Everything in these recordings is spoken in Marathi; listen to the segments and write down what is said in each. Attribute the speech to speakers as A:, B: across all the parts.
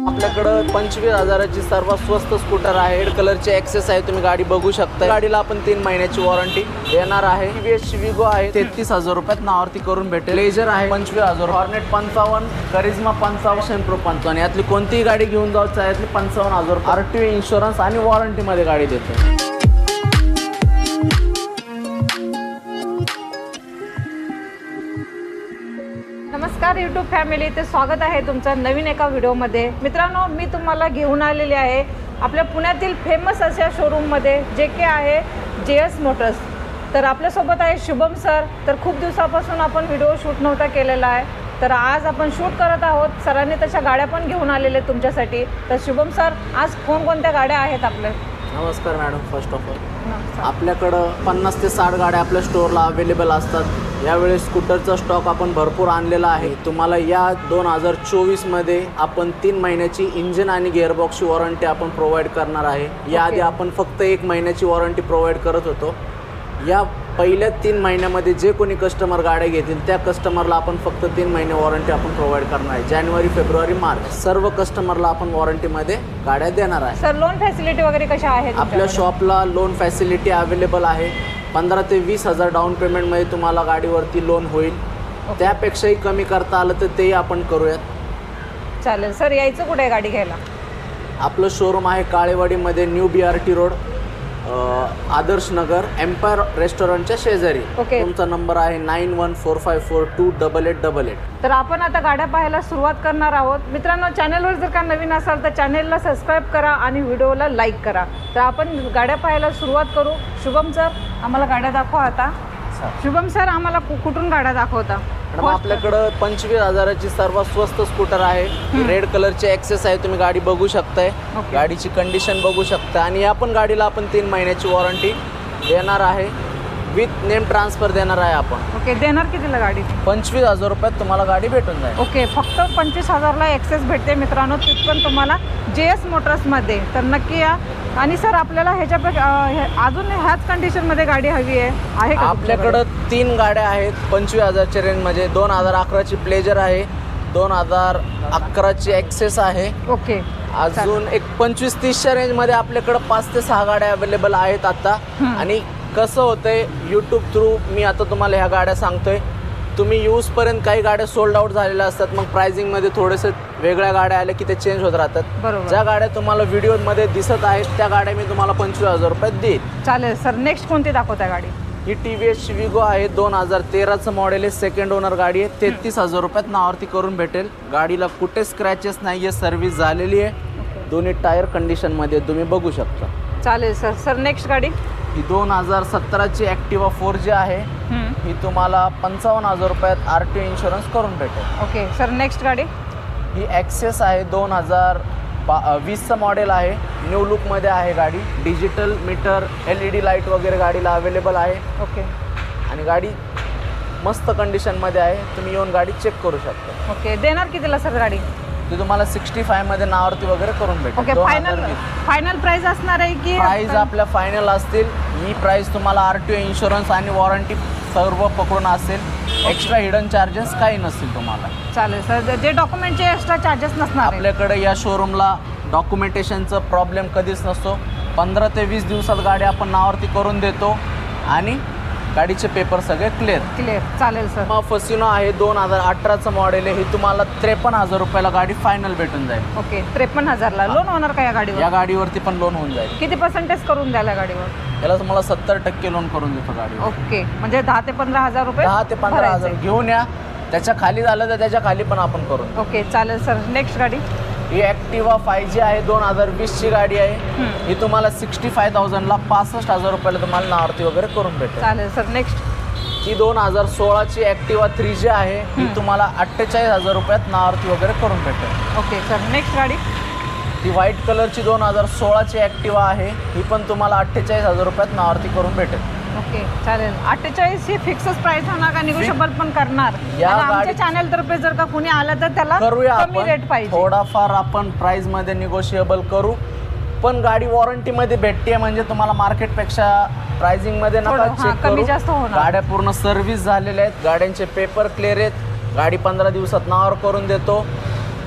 A: आपल्याकडं 25,000ची सर्वात स्वस्त स्कूटर आहे। रेड कलरचे एक्सेस आहे, तुम्ही गाडी बघू शकता। गाडीला आपण 3 महिन्याची वॉरंटी देणार आहे। टीव्हीएस विगो आहे 33,000 रुपयात नावावरती करून भेटेल। लेजर आहे 25,000, हॉर्नेट 55, करिश्मा 55, प्रो 55, यातली कोणतीही गाडी घेऊन जाऊ यातली 55,000 आरटीओ इन्शुरन्स आणि वॉरंटी मध्ये गाडी देतो।
B: नमस्कार यूट्यूब फॅमिली, ते स्वागत आहे तुमचं नवीन एका व्हिडिओमध्ये। मित्रांनो, मी तुम्हाला घेऊन आलेले आहे आपल्या पुण्यातील फेमस अशा शोरूममध्ये, जे के आहे JS मोटर्स। तर आपल्यासोबत आहे शुभम सर। तर खूप दिवसापासून आपण व्हिडिओ शूट नव्हता केलेला आहे, तर आज आपण शूट करत आहोत। सरांनी तशा गाड्या पण घेऊन आलेले तुमच्यासाठी। तर शुभम सर, आज कोणकोणत्या गाड्या आहेत आपल्या?
A: नमस्कार मॅडम, फर्स्ट ऑफ ऑल आपल्याकडं 50 ते 60 गाड्या आपल्या स्टोअरला अवेलेबल असतात। यावेळेस स्कूटरचा स्टॉक आपण भरपूर आणलेला आहे। तुम्हाला या 2024 मध्ये आपण 3 महिन्याची इंजिन आणि गिअरबॉक्सची वॉरंटी आपण प्रोव्हाइड करणार आहे। याआधी आपण फक्त 1 महिन्याची वॉरंटी प्रोव्हाइड करत होतो। या पहिल्या 3 महिन्यामध्ये जे कोणी कस्टमर गाड्या घेतील त्या कस्टमरला आपण फक्त 3 महिने वॉरंटी आपण प्रोव्हाइड करणार आहे। जानेवारी, फेब्रुवारी, मार्च सर्व कस्टमरला आपण वॉरंटीमध्ये गाड्या देणार आहे।
B: सर, लोन फॅसिलिटी वगैरे कशा आहेत
A: आपल्या शॉपला? लोन फॅसिलिटी अवेलेबल आहे। 15 ते 20,000 डाऊन पेमेंटमध्ये तुम्हाला गाडीवरती लोन होईल। त्यापेक्षाही कमी करता आलं तर तेही आपण करूयात।
B: चालेल सर, यायचं कुठे आहे गाडी घ्यायला?
A: आपलं शोरूम आहे काळेवाडीमध्ये, new BRT road, Adarsh Nagar, empire रेस्टॉरंटच्या शेजारी। तुमचा नंबर आहे 9145428888।
B: तर आपण आता गाड्या पाहायला सुरुवात करणार आहोत। मित्रांनो, चॅनलवर जर का नवीन असाल तर चॅनलला सबस्क्राईब करा आणि व्हिडिओला लाईक करा। तर आपण गाड्या पाहायला सुरुवात करू। शुभम सर, आम्हाला गाड्या दाखवा आता। शुभम सर, आम्हाला कुठून गाड्या दाखवता?
A: आपल्याकडं 25,000ची सर्वात स्वस्त स्कूटर आहे। रेड कलरचे एक्सेस आहे, तुम्ही गाडी बघू शकताय। गाडीची कंडिशन बघू शकता। आणि या पण गाडीला आपण 3 महिन्याची वॉरंटी देणार आहे, विथ नेम ट्रान्सफर देणार आहे आपण।
B: ओके, देणार कितीला गाडी?
A: 25,000 रुपयात तुम्हाला गाडी भेटून जाईल।
B: ओके, फक्त 25,000ला एक्सेस भेटते मित्रांनो, ती पण तुम्हाला JS मोटर्समध्ये। तर नक्की या। आणि सर, आपल्याला ह्याच्यापेक्षा अजून ह्याच कंडिशनमध्ये गाडी हवी आहे का?
A: आपल्याकडं 3 गाड्या आहेत 25,000च्या रेंजमध्ये। 2011ची प्लेजर आहे, 2011ची एक्सेस आहे।
B: ओके,
A: अजून एक 25-30च्या रेंजमध्ये आपल्याकडं 5 ते 6 गाड्या अवेलेबल आहेत आता। आणि कसं होतंय, यूट्यूब थ्रू मी आता तुम्हाला ह्या गाड्या सांगतोय, तुम्ही यूजपर्यंत काही गाड्या सोल्ड आउट झालेल्या असतात। मग प्राइसिंगमध्ये थोडेसे वेगळ्या गाड्या आल्या की ते चेंज होत राहतात। ज्या गाड्या तुम्हाला व्हिडिओमध्ये दिसत आहेत त्या गाड्या मी तुम्हाला 25,000 रुपयात देईल।
B: चालेल सर, नेक्स्ट कोणती दाखवता गाडी?
A: ही टीव्हीएस विगो आहे, 2013चं मॉडेल आहे, सेकंड ओनर गाडी आहे। 33,000 रुपयात नावावरती करून भेटेल। गाडीला कुठे स्क्रॅचेस नाही आहे, सर्व्हिस झालेली आहे, दोन्ही टायर कंडिशनमध्ये तुम्ही बघू शकता।
B: चालेल सर। सर, नेक्स्ट गाडी?
A: ही 2017ची ॲक्टिवा 4G आहे। ही तुम्हाला 55,000 रुपयात RTO इन्शुरन्स करून भेटेल।
B: ओके सर, नेक्स्ट गाडी?
A: ही ॲक्सेस आहे, 2020चं मॉडेल आहे, न्यू लुकमध्ये आहे गाडी। डिजिटल मीटर, LED लाईट वगैरे गाडीला अवेलेबल आहे।
B: ओके, आणि
A: गाडी मस्त कंडिशनमध्ये आहे, तुम्ही येऊन गाडी चेक करू शकता।
B: ओके, देणार कितीला सर गाडी?
A: ती तुम्हाला 65 मध्ये नावावरती वगैरे करून भेटेल।
B: ओके, फायनल प्राइस असणार आहे की?
A: प्राइस आपल्या फायनल असतील। ही प्राइस तुम्हाला RTO इन्शुरन्स आणि वॉरंटी सर्व पकडून असेल। एक्स्ट्रा हिडन चार्जेस काही नसतील तुम्हाला।
B: चालेल सर, जे डॉक्युमेंटचे एक्स्ट्रा चार्जेस नसणार?
A: आपल्याकडे या शोरूमला डॉक्युमेंटेशनचं प्रॉब्लेम कधीच नसतो। 15 ते 20 दिवसात गाडी आपण नावावरती करून देतो आणि गाडीचे पेपर सगळे क्लिअर।
B: चालेल सर।
A: फसिनो आहे, 2018चं मॉडेल आहे। ही तुम्हाला 53,000 रुपयाला गाडी फायनल भेटून जाईल।
B: ओके, 53,000ला लोन होणार का या गाडीवर?
A: या गाडीवरती पण लोन होऊन जाईल।
B: किती % करून द्याल गाडीवर?
A: याला तुम्हाला 70% लोन करून देतो गाडी।
B: ओके, म्हणजे 10 ते 15,000 रुपये?
A: 10 ते 15,000 घेऊन या। त्याच्या खाली झालं तर त्याच्या खाली पण आपण करून।
B: ओके, चालेल सर। नेक्स्ट गाडी?
A: ही ॲक्टिवा 5G आहे, 2020ची गाडी आहे। ही तुम्हाला 65,000ला 65,000 रुपयाला तुम्हाला नावावरती वगैरे करून भेटेल।
B: चालेल सर। नेक्स्ट?
A: ही 2016ची ॲक्टिवा 3G आहे। ही तुम्हाला 48,000 रुपयात नावावरती वगैरे करून भेटेल।
B: Okay sir. नेक्स्ट गाडी?
A: ही व्हाईट कलरची 2016ची ॲक्टिवा आहे। ही पण तुम्हाला 48,000 रुपयात नावावरती करून भेटेल।
B: ओके, चालेल। 48 ही फिक्सच प्राइस होणार का निगोशिएबल पण करणार? आमच्या चॅनल तर्फे जर का कोणी आलं तर त्याला कमी रेट पाहिजे।
A: थोडाफार आपण प्राइस मध्ये निगोशिएबल करू, पण गाडी वॉरंटी मध्ये भेटते म्हणजे तुम्हाला मार्केटपेक्षा प्राइसिंग मध्ये नका चेक करू। गाड्या पूर्ण सर्व्हिस झालेल्या आहेत, गाड्यांचे पेपर क्लिअर आहेत, गाडी 15 दिवसात नावावर करून देतो।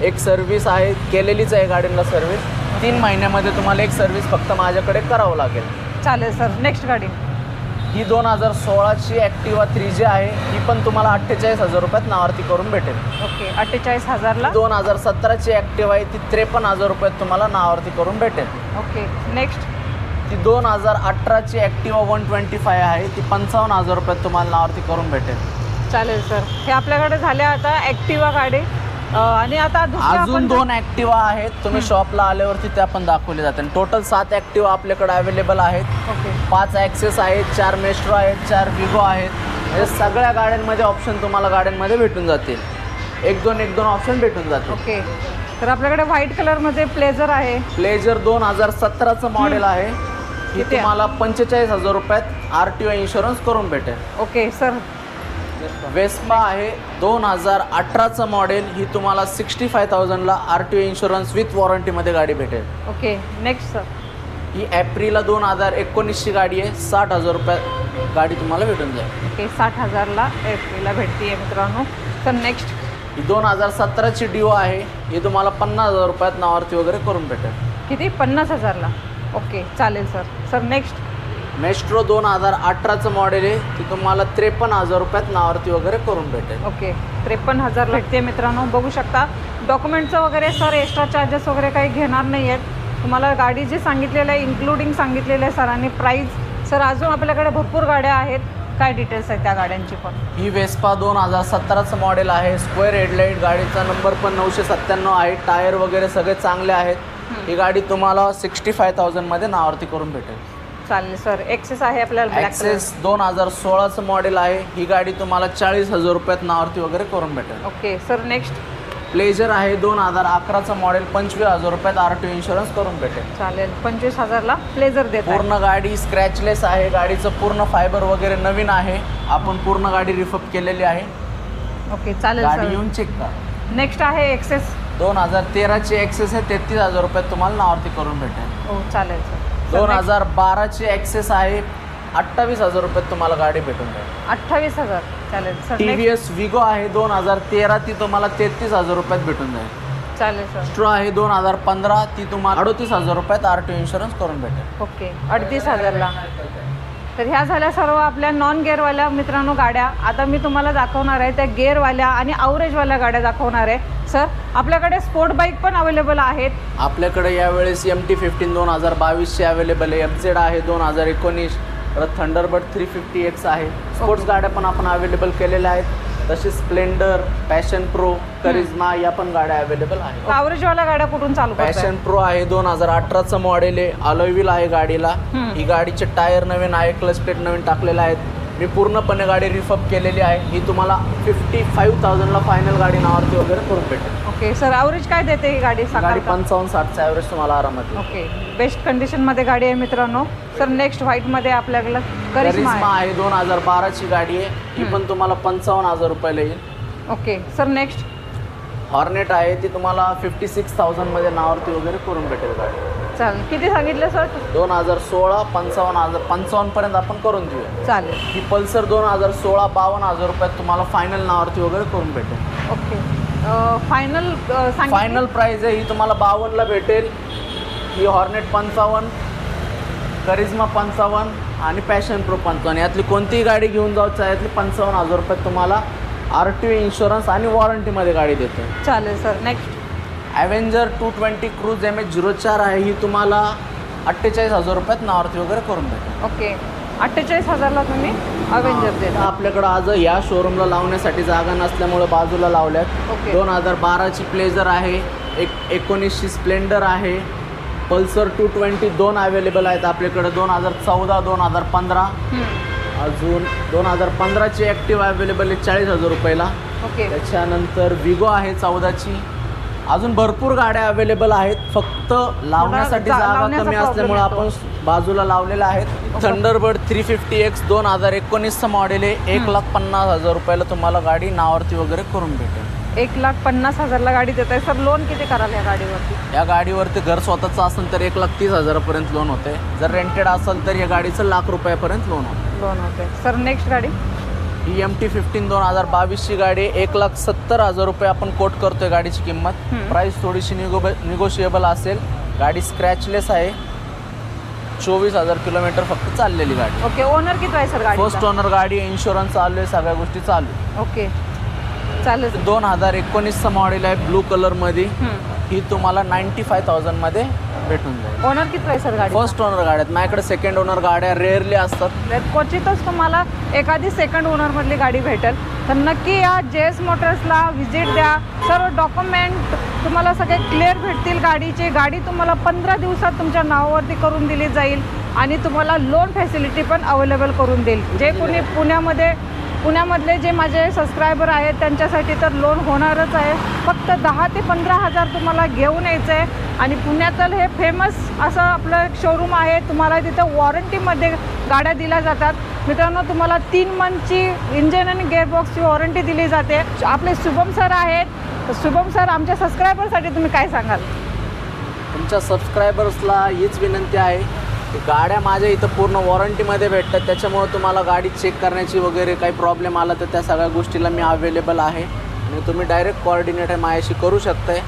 A: एक सर्व्हिस आहे, केलेलीच आहे गाडीला सर्व्हिस. 3 महिन्यामध्ये तुम्हाला एक सर्व्हिस फक्त माझ्याकडे करावं लागेल.
B: चालेल सर. नेक्स्ट गाडी
A: ही 2016ची ॲक्टिवा 3J आहे. ही पण तुम्हाला 48,000 रुपयात नावावरती करून भेटेल.
B: ओके 48,000ला.
A: 2017ची ॲक्टिवा आहे ती 53,000 रुपयात तुम्हाला नावावरती करून भेटेल.
B: ओके नेक्स्ट
A: ती 2018ची ॲक्टिवा 125 आहे ती 55,000 रुपयात तुम्हाला नावावरती करून भेटेल.
B: चालेल सर. हे आपल्याकडे झाल्या आता ॲक्टिवा गाडी आणि आता
A: अजून 2 ॲक्टिवा आहेत. तुम्ही शॉपला आल्यावरती त्या पण दाखवले जाते. टोटल 7 ॲक्टिवा आपल्याकडे अवेलेबल आहेत.
B: ओके
A: 5 ॲक्सेस आहेत, 4 मेस्ट्रो आहेत, 4 विगो आहेत. म्हणजे सगळ्या गाड्यांमध्ये ऑप्शन तुम्हाला गाड्यांमध्ये भेटून जातील. एक दोन ऑप्शन भेटून जातील.
B: ओके. तर आपल्याकडे व्हाईट कलरमध्ये प्लेझर आहे.
A: प्लेजर 2017चं मॉडेल आहे. ही
B: किती आहे?
A: तुम्हाला 45,000 रुपयात RTO इन्शुरन्स करून भेटेल.
B: Okay sir.
A: वेस्पा आहे 2018चं मॉडेल. ही तुम्हाला 65,000ला RTO इन्शुरन्स विथ वॉरंटीमध्ये गाडी भेटेल.
B: Okay next sir.
A: ही एप्रिलला 2019ची गाडी आहे. 60,000 रुपयात गाडी तुम्हाला भेटून जाईल.
B: ओके 60,000ला एप्रिलला भेटते मित्रांनो. तर नेक्स्ट
A: ही 2017ची डिओ आहे. ही तुम्हाला 50,000 रुपयात नावावरती वगैरे करून भेटेल.
B: किती 50,000ला. ओके चालेल सर. सर नेक्स्ट
A: मेस्ट्रो 2018चं मॉडेल आहे. ती तुम्हाला 53,000 रुपयात नावावरती वगैरे करून भेटेल.
B: ओके 53,000 भेटते मित्रांनो. बघू शकता डॉक्युमेंटचं वगैरे सर एक्स्ट्रा चार्जेस वगैरे काही घेणार नाही आहेत. तुम्हाला गाडी जी सांगितलेलं आहे इन्क्लुडिंग सांगितलेलं आहे सरांनी प्राईस. सर अजून आपल्याकडे भरपूर गाड्या आहेत. काय डिटेल्स आहेत त्या गाड्यांची पण?
A: ही वेस्पा 2017चं मॉडेल आहे. स्क्वेअर हेडलाईट, गाडीचा नंबर पण 997 आहे. टायर वगैरे सगळे चांगले आहेत. ही गाडी तुम्हाला 65,000मध्ये नावावरती करून भेटेल.
B: चालेल सर. एक्सेस आहे आपल्याला ब्लॅक कलर.
A: ॲक्सेस 2016चं मॉडेल आहे. ही गाडी तुम्हाला 40,000 रुपयात नावावरती वगैरे करून भेटेल.
B: ओके सर नेक्स्ट
A: प्लेजर आहे 2011चं मॉडेल. 25,000 रुपयात RTO इन्शुरन्स करून भेटेल.
B: चालेल 25,000ला प्लेझर देत
A: पूर्ण गाडी स्क्रॅचलेस आहे. गाडीचं पूर्ण फायबर वगैरे नवीन आहे. आपण पूर्ण गाडी रिफअप केलेली आहे.
B: ओके चालेल
A: गाडी
B: सर.
A: येऊन चेक करा.
B: नेक्स्ट आहे एक्सेस.
A: 2013ची ॲक्सेस आहे. 33,000 रुपयात तुम्हाला नावावरती करून भेटेल.
B: हो चालेल सर.
A: 2012ची ॲक्सेस आहे. 28,000 रुपयात तुम्हाला गाडी भेटून जाईल.
B: 28,000. चालेल सर.
A: TVS विगो आहे 2013. ती तुम्हाला 33,000 रुपयात भेटून जाईल.
B: चालेल सर.
A: स्ट्रो आहे 2015. ती तुम्हाला 38,000 रुपयात RTO इन्शुरन्स करून भेटेल.
B: ओके 38,000ला. तर ह्या झाल्या सर्व आपल्या नॉन गेअरवाल्या मित्रांनो गाड्या. आता मी तुम्हाला दाखवणार आहे त्या गेअरवाल्या आणि ॲव्हरेजवाल्या गाड्या दाखवणार आहे. सर आपल्याकडे स्पोर्ट बाईक पण अवेलेबल आहेत.
A: आपल्याकडे यावेळेस MT-15 2022ची अवेलेबल आहे. FZ आहे 2019. परत थंडरबर्ड 350X आहे. स्पोर्ट्स गाड्या पण आपण अवेलेबल केलेल्या आहेत. तसेच स्प्लेंडर, पॅशन प्रो, करिश्मा या पण गाड्या अवेलेबल आहेत.
B: ॲव्हरेजवाल्या गाड्या कुठून चालू करताय?
A: पॅशन प्रो आहे 2018चं मॉडेल आहे. अलॉय व्हील आहे गाडीला. ही गाडीचे टायर नवीन आहे. क्लच प्लेट नवीन टाकलेला आहेत. मी पूर्णपणे गाडी रिफअप केलेली आहे. ही तुम्हाला 55,000ला फायनल गाडी नावावरती वगैरे करून भेटेल.
B: Okay sir. ॲव्हरेज काय देते ही गाडी?
A: गाडी 55-60चा ॲव्हरेज तुम्हाला आरामात येईल.
B: ओके बेस्ट कंडिशनमध्ये गाडी आहे मित्रांनो. सर नेक्स्ट व्हाईटमध्ये आपल्याला करिश्मा
A: करिश्मा
B: आहे.
A: आहे 2012ची गाडी आहे. ही पण तुम्हाला 55,000 रुपयाला येईल.
B: ओके सर नेक्स्ट
A: हॉर्नेट आहे. ती तुम्हाला 56,000मध्ये नावावरती वगैरे करून भेटेल गाडी.
B: चालेल. किती सांगितलं सर?
A: 2016 55,000 आपण करून देऊया.
B: चालेल.
A: ही पल्सर 2016 52,000 रुपयात तुम्हाला फायनल नावावरती वगैरे करून भेटेल.
B: ओके फायनल
A: फायनल प्राईज आहे ही तुम्हाला 52ला भेटेल. ही हॉर्नेट 55, करिश्मा 55 आणि पॅशन प्रो 55. यातली कोणतीही गाडी घेऊन जायचं यातली 55,000 रुपयात तुम्हाला RTO इन्शुरन्स आणि वॉरंटीमध्ये गाडी देतो.
B: चालेल सर. नेक्स्ट
A: ॲव्हेंजर 220 क्रूज MH04 आहे. ही तुम्हाला 48,000 रुपयात नावावरती वगैरे करून भेटेल.
B: ओके 48,000ला तुम्ही अवेंजर देता.
A: आपल्याकडं आज या शोरूमला लावण्यासाठी जागा नसल्यामुळे बाजूला लावल्यात.
B: ओके.
A: 2012ची प्लेजर आहे. 19ची स्प्लेंडर आहे. पल्सर 220 2 अवेलेबल आहेत आपल्याकडं. 2014 2015 अजून 2015ची ॲक्टिवा अवेलेबल आहे 40,000 रुपयाला.
B: ओके
A: त्याच्यानंतर विगो आहे 14ची. अजून भरपूर गाड्या अवेलेबल आहेत. फक्त लावण्यासाठी जागा
B: लावण्याचा
A: कमी
B: problem
A: असल्यामुळे
B: येतो.
A: आपण बाजूला लावलेल्या आहेत. थंडरबर्ड 350X 2019चं मॉडेल आहे. 1,50,000 रुपयाला तुम्हाला गाडी नावावरती वगैरे करून भेटेल.
B: 1,50,000ला गाडी देत आहे. सर लोन किती कराल या गाडीवरती?
A: या गाडीवरती घर स्वतःचं असेल तर 1,30,000पर्यंत लोन होते. जर रेंटेड असेल तर या गाडीचं ₹1,00,000पर्यंत लोन होतं.
B: लोन होते. सर नेक्स्ट गाडी
A: ही ही MT-15 2022ची गाडी आहे. 1,70,000 रुपये आपण कोट करतोय गाडीची किंमत. प्राइस थोडीशी निगोशिएबल असेल. गाडी स्क्रॅचलेस आहे. 24,000 किलोमीटर फक्त चाललेली गाडी.
B: ओके. ओनर किती आहे सर गाडी?
A: फर्स्ट ओनर गाडी, इन्शुरन्स चालू आहे, सगळ्या गोष्टी चालू आहे.
B: ओके चालेल.
A: 2019चं मॉडेल आहे, ब्लू कलरमध्ये. ही तुम्हाला 95,000 मध्ये भेटून जाईल.
B: ओनर किती आहे सर गाडी?
A: फर्स्ट ओनर गाड्या आहेत माझ्याकडे. सेकंड ओनर गाड्या रेअरली असतात.
B: क्वचितच तुम्हाला एखादी सेकंड ओनरमधली गाडी भेटेल. तर नक्की या JS मोटर्सला व्हिजिट द्या. सर्व डॉक्युमेंट तुम्हाला सगळे क्लिअर भेटतील गाडीचे. गाडी तुम्हाला 15 दिवसात तुमच्या नावावरती करून दिली जाईल आणि तुम्हाला लोन फॅसिलिटी पण अवेलेबल करून देईल. जे कोणी पुण्यामधले जे माझे सबस्क्रायबर आहेत त्यांच्यासाठी तर लोन होणारच आहे. फक्त 10 ते 15,000 तुम्हाला घेऊन यायचं आहे. आणि पुण्यातलं हे फेमस असं आपलं एक शोरूम आहे. तुम्हाला तिथं वॉरंटीमध्ये गाड्या दिल्या जातात. मित्रांनो, तुम्हाला 3 मंथची इंजिन आणि गिअरबॉक्सची वॉरंटी दिली जाते. आपले शुभम सर आहेत. तर शुभम सर, आमच्या सबस्क्रायबरसाठी तुम्ही काय सांगाल?
A: तुमच्या सबस्क्रायबर्सला हीच विनंती आहे की गाड्या माझ्या इथं पूर्ण वॉरंटीमध्ये भेटतात. त्याच्यामुळे तुम्हाला गाडी चेक करण्याची वगैरे काही प्रॉब्लेम आला तर त्या सगळ्या गोष्टीला मी अवेलेबल आहे. आणि तुम्ही डायरेक्ट कोऑर्डिनेट माझ्याशी करू शकताय.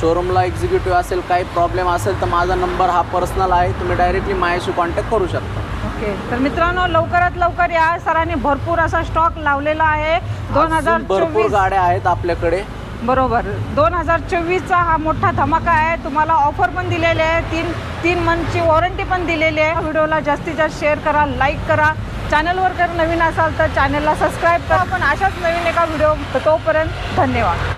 A: शोरूमला एक्झिक्युटिव्ह असेल, काही प्रॉब्लेम असेल तर माझा नंबर हा पर्सनल आहे. तुम्ही डायरेक्टली माझ्याशी कॉन्टॅक्ट करू शकता.
B: ओके. तर मित्रांनो, लवकरात लवकर या. सरांनी भरपूर असा स्टॉक लावलेला आहे. 2024
A: भरपूर गाड्या आहेत आपल्याकडे.
B: बरोबर. 2024चा हा मोठा धमाका आहे. तुम्हाला ऑफर पण दिलेली आहे. 3 मंथची वॉरंटी पण दिलेली आहे. व्हिडिओला जास्तीत जास्त शेअर करा, लाईक करा. चॅनलवर जर नवीन असाल तर चॅनलला सबस्क्राईब करा. पण अशाच नवीन एका व्हिडिओ. तोपर्यंत धन्यवाद.